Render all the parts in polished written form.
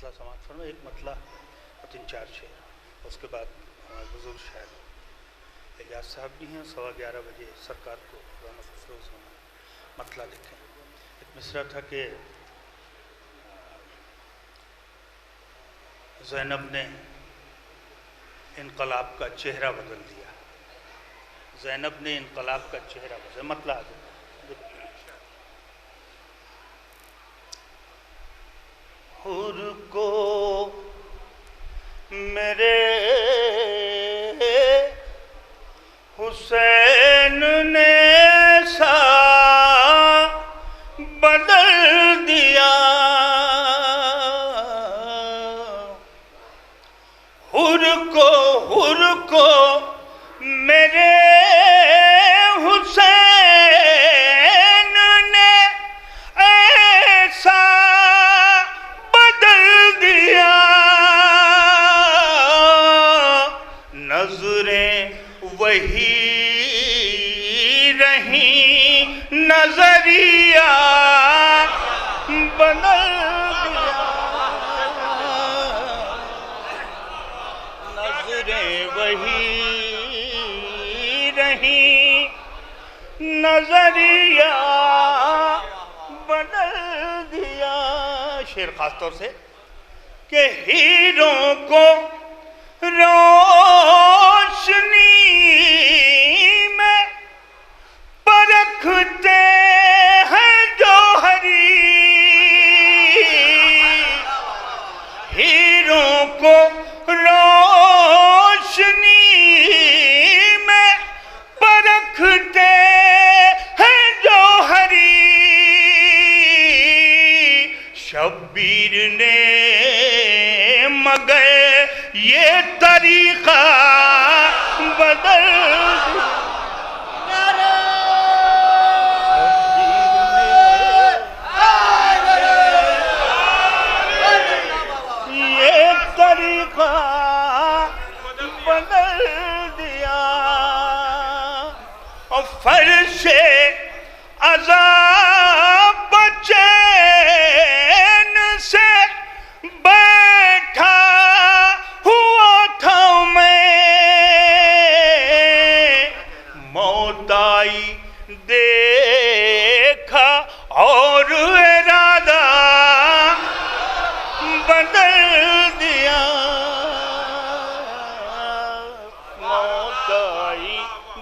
مطلع سماعت فرمائیں. ایک مطلع اور 3-4 شعر. اس کے بعد ہمارے بزرگ شاعر اعجاز صاحب بھی ہیں. 11:15 بجے سرکار کو رونق افروز ہونا مطلع لکھیں. ایک مصرع تھا کہ زینب نے انقلاب کا چہرہ بدل دیا. زینب نے انقلاب کا چہرہ بدل دیا. مطلع حور کو میرے حسین نے سا بدل دیا. حور کو میرے حسین نے ایسا بدل دیا. نظریں وہی رہیں نظریہ بدل دیا. نظریں وہی رہیں نظریہ بدل دیا. شعر خاص طور سے کہ ہیروں کو روشنی میں پرکھتے ہیں جوہری. ہیروں کو روشنی میں پرکھتے ہیں جوہری. شبیر نے مگر یہ طریقہ بدل یہ طریقہ بدل دیا. اور فرش عذاب چین سے بیٹھا ہوا تھا میں. موت آئی دیکھا اور ارادہ بدل دیا. موت آئی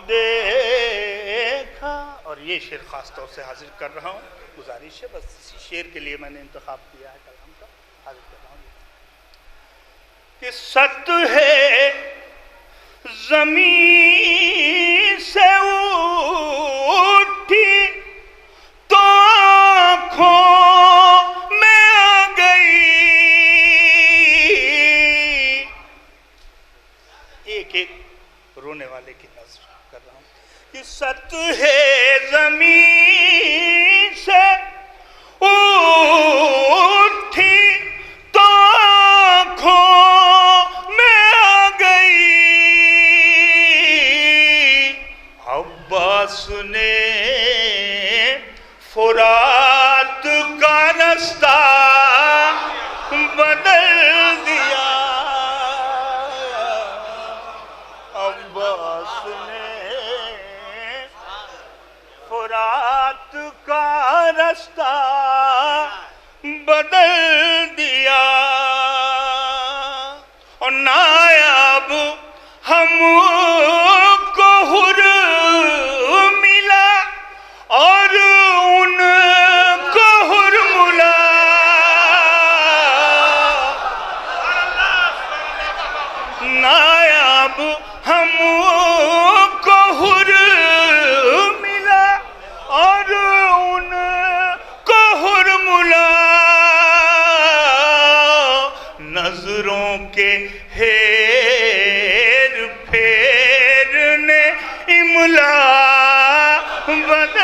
دیکھا. اور یہ شعر خاص طور سے حاضر کر رہا ہوں. گزارش ہے بس اسی شعر کے لیے میں نے انتخاب کیا ہے کلام کا. حاضر کر رہا ہوں کہ سطح زمین سے اٹھی تو آنکھوں میں آ گئی. ایک ایک رونے والے کی نظر کر رہا ہوں کہ سطح زمین سے اٹھی تو آنکھوں میں آ گئی. عباس نے فرات کا رستہ بدل دیا. عباس نے فرات کا رستہ بدل دیا. اور نایاب ہم کو حر ملا اور ان کو حر ملا. نایاب ہم کو حر ملا اور ان کو حر ملا. نظروں کے ہیر پھیر نے املا بدل